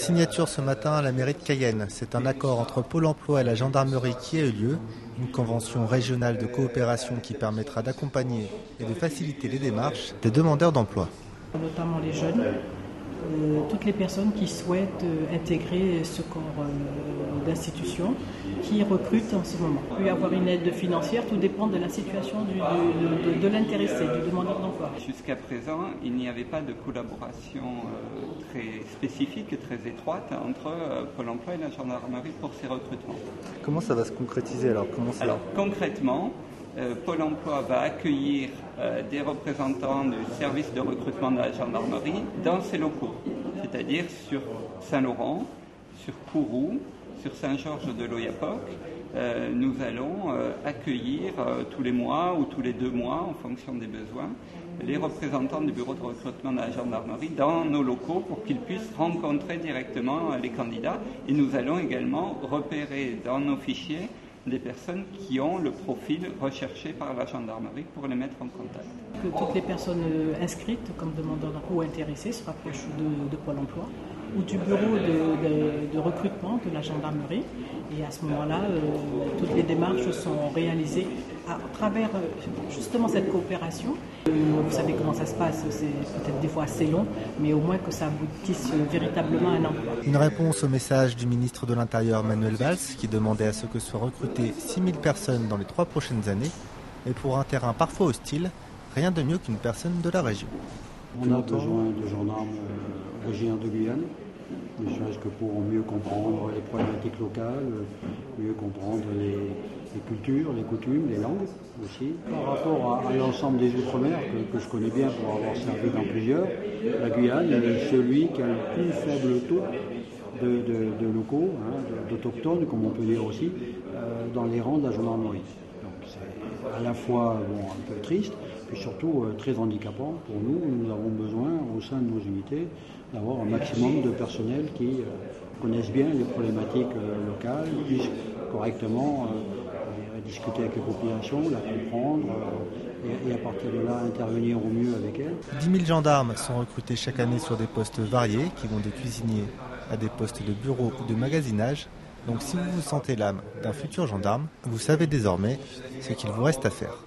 signature ce matin à la mairie de Cayenne. C'est un accord entre Pôle emploi et la gendarmerie qui a eu lieu. Une convention régionale de coopération qui permettra d'accompagner et de faciliter les démarches des demandeurs d'emploi. Notamment les jeunes, toutes les personnes qui souhaitent intégrer ce corps d'institution qui recrutent en ce moment. Il peut y avoir une aide financière, tout dépend de la situation de l'intéressé, du demandeur d'emploi. Jusqu'à présent, il n'y avait pas de collaboration très spécifique et très étroite entre Pôle emploi et la gendarmerie pour ces recrutements. Comment ça va se concrétiser alors concrètement, Pôle emploi va accueillir des représentants du service de recrutement de la gendarmerie dans ses locaux, c'est-à-dire sur Saint-Laurent, sur Kourou, sur Saint-Georges de l'Oyapock. Nous allons accueillir tous les mois ou tous les 2 mois, en fonction des besoins, les représentants du bureau de recrutement de la gendarmerie dans nos locaux pour qu'ils puissent rencontrer directement les candidats. Et nous allons également repérer dans nos fichiers des personnes qui ont le profil recherché par la gendarmerie pour les mettre en contact. Que toutes les personnes inscrites comme demandeurs d'emploi ou intéressées se rapprochent de Pôle emploi ou du bureau de recrutement de la gendarmerie. Et à ce moment-là, toutes les démarches sont réalisées à travers justement cette coopération. Vous savez comment ça se passe, c'est peut-être des fois assez long, mais au moins que ça aboutisse véritablement à un emploi. Une réponse au message du ministre de l'Intérieur Manuel Valls qui demandait à ce que soient recrutées 6000 personnes dans les 3 prochaines années. Et pour un terrain parfois hostile, rien de mieux qu'une personne de la région. On a besoin de gendarmes originaires de Guyane, ne serait-ce que pour mieux comprendre les problématiques locales, mieux comprendre les cultures, les coutumes, les langues aussi. Par rapport à l'ensemble des Outre-mer, que je connais bien pour avoir servi dans plusieurs, la Guyane est celui qui a le plus faible taux de locaux, d'autochtones, comme on peut dire aussi, dans les rangs de la gendarmerie. Donc c'est à la fois un peu triste, puis surtout très handicapant pour nous. Nous avons besoin, au sein de nos unités, d'avoir un maximum de personnel qui connaissent bien les problématiques locales, puissent correctement discuter avec les populations, la comprendre et à partir de là intervenir au mieux avec elles. 10 000 gendarmes sont recrutés chaque année sur des postes variés qui vont des cuisiniers à des postes de bureau ou de magasinage. Donc si vous vous sentez l'âme d'un futur gendarme, vous savez désormais ce qu'il vous reste à faire.